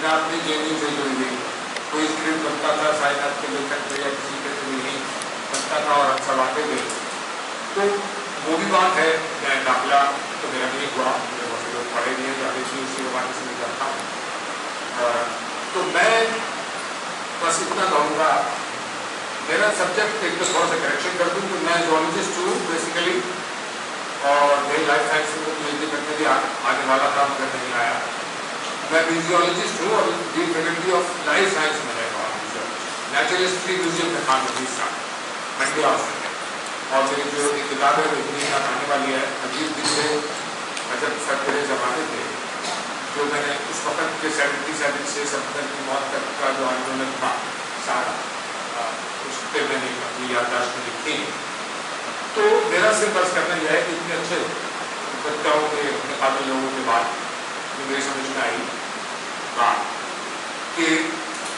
अपने आप में जेएनयू से जुड़ गई। कोई स्क्रिप्ट बनता था साइनाथ के लेखक पे या किसी के थ्रू ही बनता था और हम सब आते थे। तो वो भी बात है। मैं दाखिला तो मेरा नहीं हुआ, मेरे बहुत से लोग पढ़े भी हैं, जाते थे उसी बात से निकलता हूँ। तो मैं बस इतना कहूँगा, मेरा सब्जेक्ट एक तो थोड़ा सा करेक्शन कर दूँ कि मैं जूलॉजिस्ट हूँ बेसिकली, और मेरी लाइफ साइंस में पीएचडी करने भी आने वाला था मगर नहीं आया। मैं म्यूजियोलॉजिस्ट हूँ और D faculty of life science में है नेचुरल हिस्ट्री म्यूजियम में था मुझे मंडी हाउस में। और मेरी जो एक किताब है वो हिंदी में आने वाली है, अजीब दिन से अजब सर जमाने थे, जो मैंने उस वक्त के 77 से 70 की मौत तक का जो आंदोलन था सारा, उस पर मैंने अपनी याददाश्त में लिखी। तो मेरा सिर्फ बस करना यह है कि इतने अच्छे बच्चाओं के इतने काबिल लोगों के बाद मेरी समझ में आई बात कि,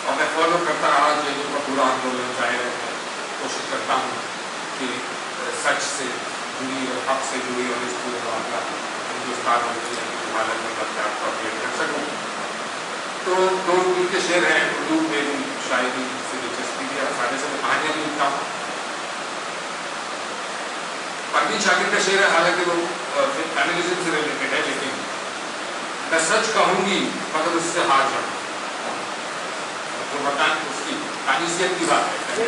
और मैं फॉलो करता रहा जेएनयू का पूरा आंदोलन जारी रखने कोशिश करता हूँ कि सच से जुड़ी और हक से जुड़ी और इस पूरे मामला हिंदुस्तान और दुनिया की हालत में बदलाव को अपडेट कर सकूँ। तो दो उर्दू के शेर हैं, उर्दू मेरी शायरी से दिलचस्पी की आसानी से मैं कहानियाँ भी लिखता हूँ। परवीन शाकिर का शेर है, हालांकि वो फेमिनिज्म से रिलेटेड है, लेकिन मैं सच कहूंगी मगर उससे हार जाऊंगी। वो बताएं उसकी कानिसियत की बात है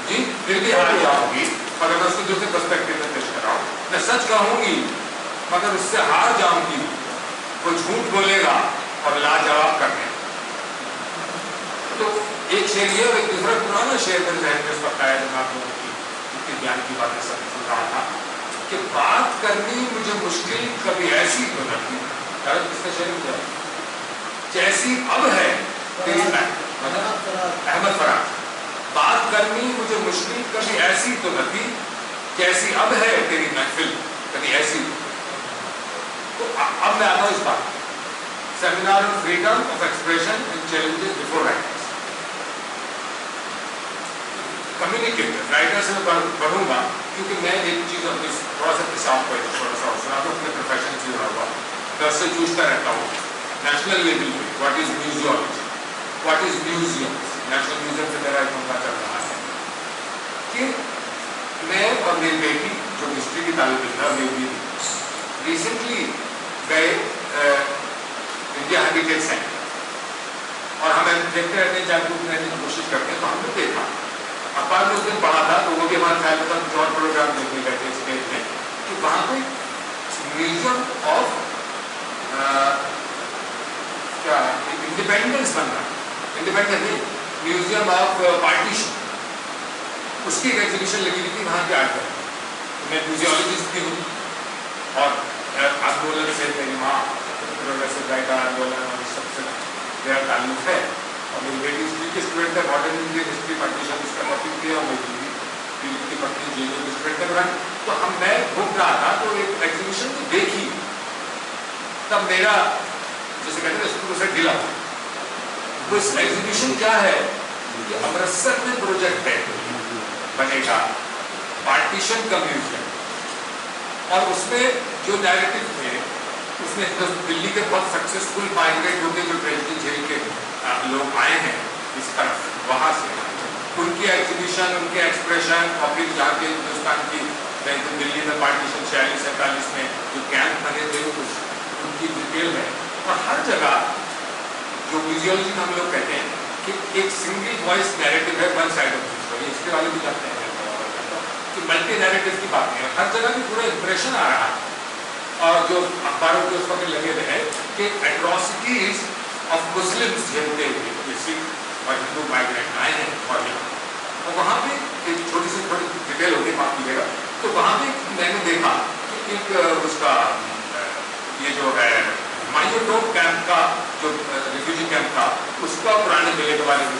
जी, फिर भी हार जाऊंगी मगर मैं उसको दूसरे पर्सपेक्टिव में पेश कर रहा हूँ। मैं सच कहूंगी मगर उससे हार जाऊंगी, वो झूठ बोलेगा और लाजवाब करने। तो एक शेर ये और एक दूसरा पुराना शेर मेरे जहन में पता है, जब आप लोगों की ज्ञान की बातें सब सुन रहा था कि बात करनी मुझे मुश्किल कभी ऐसी तो नहीं, किसका शेर मुझे जैसी अब है तेरी अहमद फराज, बात करनी मुझे मुश्किल कभी ऐसी तो नहीं, जैसी अब है तेरी महफिल कभी ऐसी। तो अब मैं आता हूँ इस बात, seminar on freedom of expression and challenges before writers. Communicator writer से मैं पढ़ूंगा क्योंकि मैं एक चीज़ अपनी थोड़ा सा पिसाव को थोड़ा सा सुना तो अपने प्रोफेशन से जुड़ा हुआ घर से जूझता रहता हूँ। नेशनल लेवल पे what is museology, what is museum, national museum से मेरा एक मुद्दा चल रहा है कि मैं और मेरी बेटी जो हिस्ट्री की तालीम है मेरी रिसेंटली गए इंडिया हेरिटेज सेंटर और हमें देखते रहते हैं, जागरूक रहने की कोशिश करते हैं। तो हमने देखा अखबार में उस दिन पढ़ा था, तो वो भी हमारे ख्याल में था कुछ और प्रोग्राम देखने गए थे स्टेज में कि वहाँ पे म्यूजियम ऑफ क्या इंडिपेंडेंस बन रहा, इंडिपेंडेंस नहीं, म्यूजियम ऑफ पार्टीशन, उसकी एक एग्जीबिशन लगी हुई थी वहाँ के आर्ट में। मैं म्यूजियोलॉजिस्ट भी हूँ और आंदोलन से मेरी माँ प्रोग्रेसिव राइटर आंदोलन और सबसे मेरा ताल्लुक है और मेरी बेटी हिस्ट्री की स्टूडेंट है, मॉडर्न इंडियन हिस्ट्री पार्टीशन उसका टॉपिक किया और मेरी की पत्नी जेएनयू की स्टूडेंट है। तो मैं घूम रहा था तो एक एग्जीबिशन को देखी, तब मेरा जैसे कहते हैं स्कूल से ढीला था। वो इस एग्जीबिशन क्या है कि अमृतसर में प्रोजेक्ट है बनेगा पार्टीशन का म्यूजियम और उसमें जो नैरेटिव थे उसमें तो दिल्ली के बहुत सक्सेसफुल माइग्रेट होकर जो ट्रेजडी झेल के लोग आए हैं इस तरफ, वहाँ से उनकी एग्जीबिशन, उनके एक्सप्रेशन और फिर जहाँ के हिंदुस्तान की तो दिल्ली में पार्टीशन 46-47 में जो कैंप बने थे उनकी डिटेल है। और हर जगह जो म्यूजियोलॉजी हम लोग कहते हैं कि एक सिंगल वॉइस नैरेटिव है, one side of the story, इसके वाले भी जाते हैं कि मल्टी नैरेटिव की बात है। हर जगह भी पूरा इंप्रेशन आ रहा है और जो अखबारों के उस वक्त लगे रहे कि एट्रॉसिटीज ऑफ मुस्लिम्स झेलते हुए सिख और हिंदू माइग्रेंट आए हैं और यहाँ और वहाँ पे एक छोटी सी थोड़ी डिटेल होगी, माफ कीजिएगा। तो वहाँ पे मैंने देखा कि एक उसका ये जो है माइयोटोप कैंप का जो रिफ्यूजी कैंप था उसका पुराने मेले के बारे में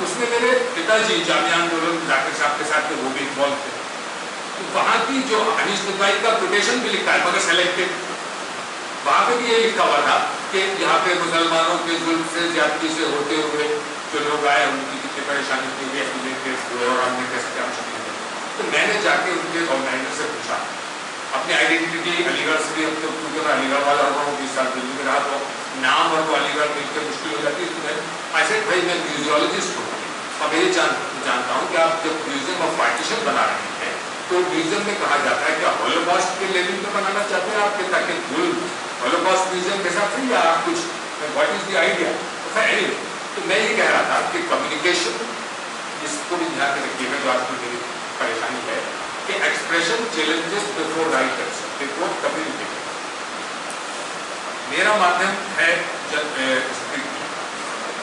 उसमें मेरे पिताजी जामिया आंदोलन जाकिर साहब के साथ वो भी इन्वॉल्व थे। तो वहाँ की जो अनीस मुद्दाई का कोटेशन भी लिखा है मगर सेलेक्टेड, वहाँ पे भी ये लिखा हुआ था कि यहाँ पे मुसलमानों के जुल्म से ज्यादती से होते हुए जो लोग आए उनकी कितनी परेशानी हुई और हमने कैसे क्या मुश्किल। तो मैंने जाके उनके ऑर्गेनाइजर से पूछा अपनी आइडेंटिटी अलीगढ़ से भी, अब तो क्योंकि मैं अलीगढ़ वाला हुआ हूँ 20 साल दिल्ली में रहा, तो नाम और वो अलीगढ़ मिलकर मुश्किल हो जाती है। आई सेड भाई मैं म्यूजियोलॉजिस्ट हूँ, अब ये जानता हूँ कि आप जब म्यूजियम ऑफ पार्टीशन बना रहे हैं तो म्यूजियम में कहा जाता है क्या होलोकॉस्ट के लेवल पे बनाना चाहते हैं आपके, ताकि फुल होलोकॉस्ट म्यूजियम के साथ ही, या आप कुछ व्हाट इज द आइडिया। तो मैं ये कह रहा था कि कम्युनिकेशन, इसको भी ध्यान में रखिएगा जो आजकल मेरी परेशानी है, कि expression challenges before writers before communication. मेरा माध्यम है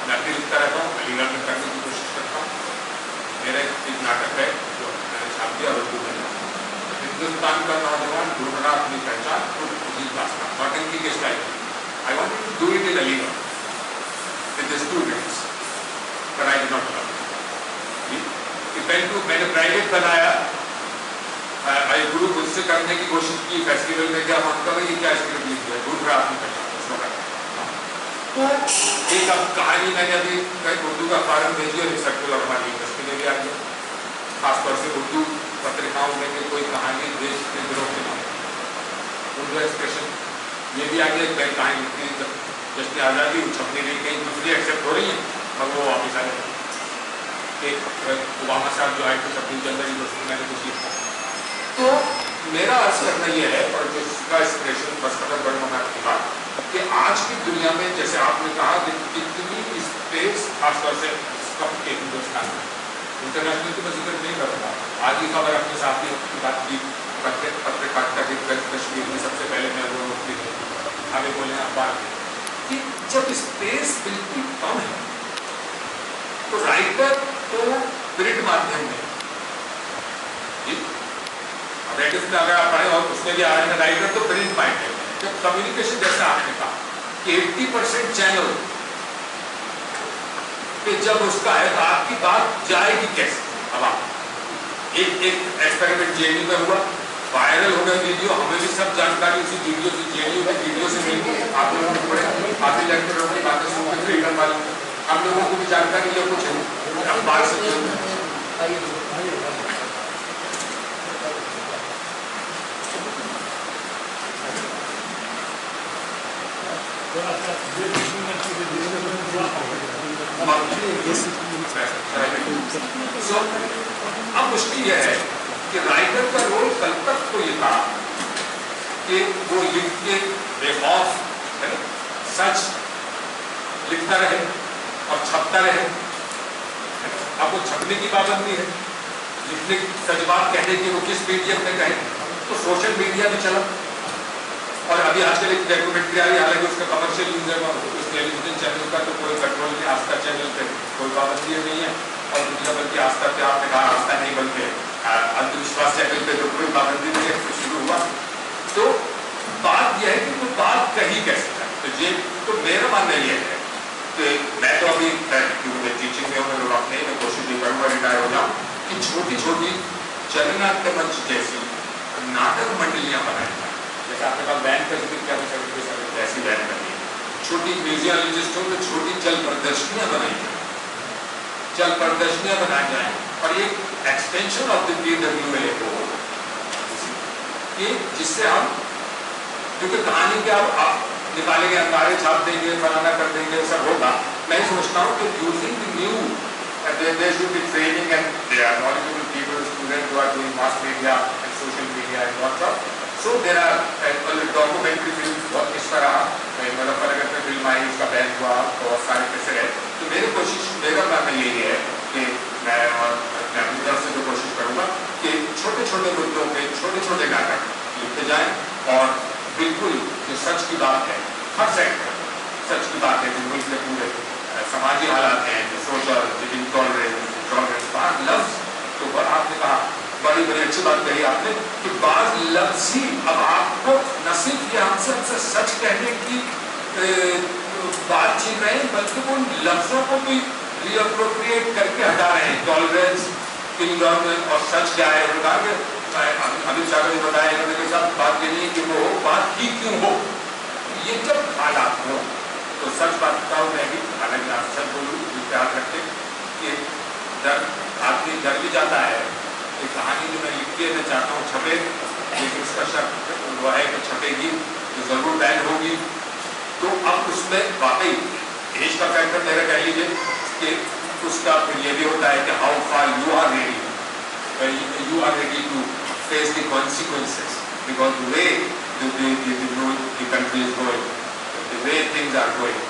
नाट्य लिखता रहता हूँ, अलीगढ़ में करने की कोशिश करता हूँ। मेरा एक नाटक है जो मैंने छाप दिया उर्दू में, हिंदुस्तान का नौजवान ढूंढ रहा अपनी पहचान, नौटंकी के style. I wanted to do it in Aligarh with the students, but I did not love it. मैंने प्राइवेट बनाया, आई गुरु मुझसे करने की कोशिश की फेस्टिवल में, क्या मानता है ये क्या स्क्रिप्ट लिख दिया, ढूंढ रहा अपनी पहचान। तो एक अब कहानी मैंने अभी कई उर्दू का फार्म भेजी और एक सर्कुलर हमारी यूनिवर्सिटी में भी आ गया, खासतौर से उर्दू पत्रिकाओं में कि कोई कहानी देश के विरोध के नाम, उर्दू एक्सप्रेशन ये भी आ गया। कई कहानी लिखती है जश्न आज़ादी छपने रही, कहीं दूसरी एक्सेप्ट हो रही है और वो वापिस आ गए। एक ओबामा साहब जो आए थे 26 जनवरी को, मैंने कुछ लिखा। तो मेरा अर्ज करना ये है, और जिसका एक्सप्रेशन बस खत्म करना मैं आपकी बात, कि आज की दुनिया में जैसे आपने कहा कि कितनी स्पेस, खासतौर से के हिंदुस्तान में, इंटरनेशनल की मैं जिक्र नहीं करूँगा। आज की खबर अपने साथियों की बात की, पत्रकारिता के कश्मीर में सबसे पहले मैं वो मुक्ति आगे बोले अखबार कि जब स्पेस बिल्कुल कम है तो राइटर तो प्रिंट माध्यम में, में अगर आप पढ़े और उसमें भी आ रहे हैं राइटर तो प्रिंट माइंड है। जब कम्युनिकेशन जैसा आपने कहा कि 80% चैनल पे जब उसका है तो आपकी बात जाएगी कैसे। अब आप एक एक्सपेरिमेंट जेएनयू में हुआ, वायरल हो गया वीडियो, हमें भी सब जानकारी उसी वीडियो से जेएनयू में वीडियो से मिलती है। आप लोगों को पढ़े काफी लेक्चरों की बातें सुनकर फ्रीडम वाली, हम लोगों को भी जानकारी है कुछ अखबार से। अब मुश्किल यह है कि राइटर का रोल कल तक तो ये था कि वो लिख के बेखौफ सच लिखता रहे और छपता रहे। अब वो छपने की पाबंदी है, लिखने की सच बात कहने की वो किस मीडियम में कहे, तो सोशल मीडिया भी चला। और अभी आजकल एक डॉक्यूमेंट्री आ रही है, हालांकि उसका कमर्शियल यूज है, उस टेलीविजन चैनल का तो कोई कंट्रोल नहीं, आस्था चैनल पे कोई पाबंदी नहीं है, और दूसरा बल्कि आस्था पे आपने कहा आस्था नहीं बल्कि अंधविश्वास चैनल पे तो कोई पाबंदी नहीं है, शुरू हुआ। तो बात यह है कि वो बात कही कैसे जाए। तो ये तो मेरा मानना ये है कि मैं तो अभी टीचिंग में हूँ, मैं अपने में कोशिश नहीं करूँगा रिटायर हो जाऊँ, कि छोटी छोटी जननाट्य मंच जैसी नाटक मंडलियाँ बनाई जाए। जैसे आपके पास बैंड का जिक्र क्या ऐसी बैंड बनी है, छोटी म्यूजियोलॉजिस्ट हो तो छोटी चल प्रदर्शनियाँ बनाई जाए, चल प्रदर्शनियाँ बनाई जाए, और ये एक्सटेंशन ऑफ द PWA हो कि जिससे हम, क्योंकि कहानी के आप निकालेंगे, अंगारे छाप देंगे, फलाना कर देंगे, सब होगा। मैं सोचता हूँ कि using the new there should be training and there are knowledgeable people, students who are doing mass media and social media and WhatsApp. So there are documentary films बहुत इस तरह, मुजफ्फरनगर में फिल्म आई, उसका बैन हुआ, बहुत सारे कैसे रहे। तो मेरा मानना यही है कि मैं और मैं अपनी तरफ से जो कोशिश करूँगा कि छोटे छोटे मुद्दों पे छोटे छोटे नाटक लिखते जाएं, और बिल्कुल जो सच की बात है, हर सेक्टर सच की बात है, जो मुल्क में पूरे समाजी हालात हैं, जो सोशल, जो इंटॉलरेंस, बात लफ्ज तो आपने कहा बड़ी बड़ी अच्छी बात कही आपने कि बात लफ्ज ही अब आपको न सिर्फ ये हमसे सच कहने की बात छीन रहे हैं, बल्कि वो लफ्जों को भी रीअप्रोप्रिएट करके हटा रहे हैं। टॉलरेंस, इंटॉलरेंस और सच क्या है, अमित शाह ने बताया इन्होंने साथ बात ये नहीं कि वो बात ही क्यों हो, ये जब हालात हो तो सच बात बताओ। मैं भी हालांकि आप सच बोलूँ, याद रखें कि डर आदमी डर भी जाता है। एक कहानी जो मैं लिखती है मैं चाहता हूँ छपे, लेकिन उसका शर्त वो है कि छपेगी तो जरूर बैन होगी। तो अब उसमें मेरा कह लीजिए कि उसका फिर ये भी होता है कि how far you are ready to face the consequences, because the way the country is going, the way things are going,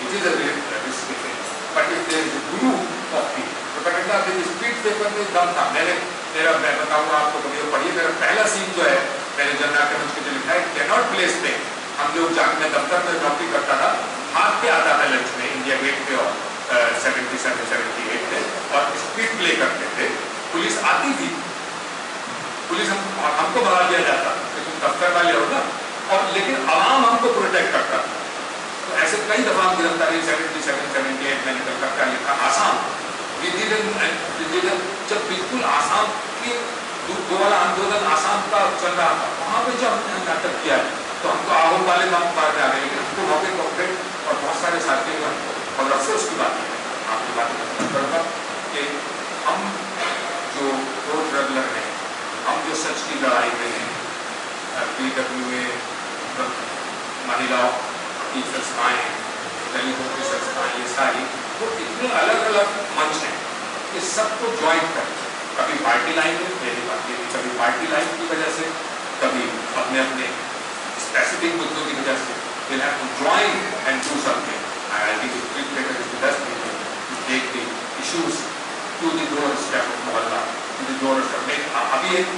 it is a risky thing. But if there is a group of people, तो कहता है कि speed paper में दम था। मैं बताऊंगा आपको, कभी पढ़िए, मेरा पहला सीन जो है मैंने जनरल कमेंट के जो लिखा है, कैनॉट प्लेस पे हम लोग जाकर दफ्तर में नौकरी करता था, हाथ पे आता था लंच में इंडिया गेट पे और 77-78 में, और स्पीड प्ले करते थे। पुलिस आती थी, पुलिस हमको भगा दिया जाता कि तुम दफ्तर वाले हो ना, और लेकिन आवाम हमको प्रोटेक्ट करता था। तो ऐसे कई दफा हम गिरफ्तारी 77-78 में निकल करता लिखा आसाम जब बिल्कुल आसाम की दो वाला आंदोलन आसाम का चल रहा था, वहां पे जब हमने नाटक किया तो हमको आहोम वाले बात मार जा रहे, लेकिन हमको मौके कॉपरेट और बहुत सारे साथियों ने हमको, और अफसोस की बात है, आपकी बात करूँगा कि हम जो प्रो ट्रेवलर हैं, हम जो सच की लड़ाई में हैं, PWA, महिलाओं की संस्थाएं, दलितों की संस्थाएं, ये सारी वो इतने अलग अलग मंच हैं कि सबको ज्वाइन कर, कभी पार्टी लाइन में मेरी बात है, कभी पार्टी लाइन की वजह से, कभी अपने अपने स्पेसिफिक मुद्दों की वजह से, we'll have to join and do something. I think the street leader is the best people to take the issues to the doorstep of मोहल्ला, to the doorstep. अभी एक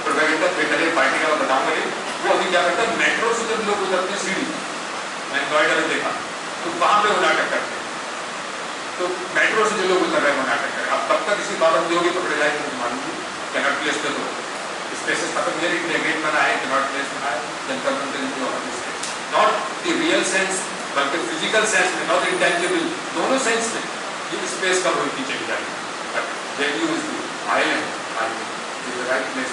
प्रोपेगेंडा बेटर है पार्टी का, मैं बताऊंगा नहीं, वो अभी क्या करता है, मेट्रो से जब लोग उतरते सीढ़ी, मैंने नोएडा में देखा, तो वहां पे वो नाटक करते हैं, तो मेट्रो से जो लोग उतर रहे हैं वो नाटक करें। अब तब तक इसकी पाबंदी होगी, पकड़े जाएंगे, मुझे मालूम नहीं, कैनॉट प्लेस पे तो स्पेसेस खत्म, मेरी गेट बनाए, कैनॉट प्लेस बनाए, जंतर मंतर जो नॉट द रियल सेंस, बल्कि फिजिकल सेंस में, नॉट इंटेंजिबल, दोनों सेंस में ये स्पेस कब होती चली जाएगी। But venue is the island, is the right place.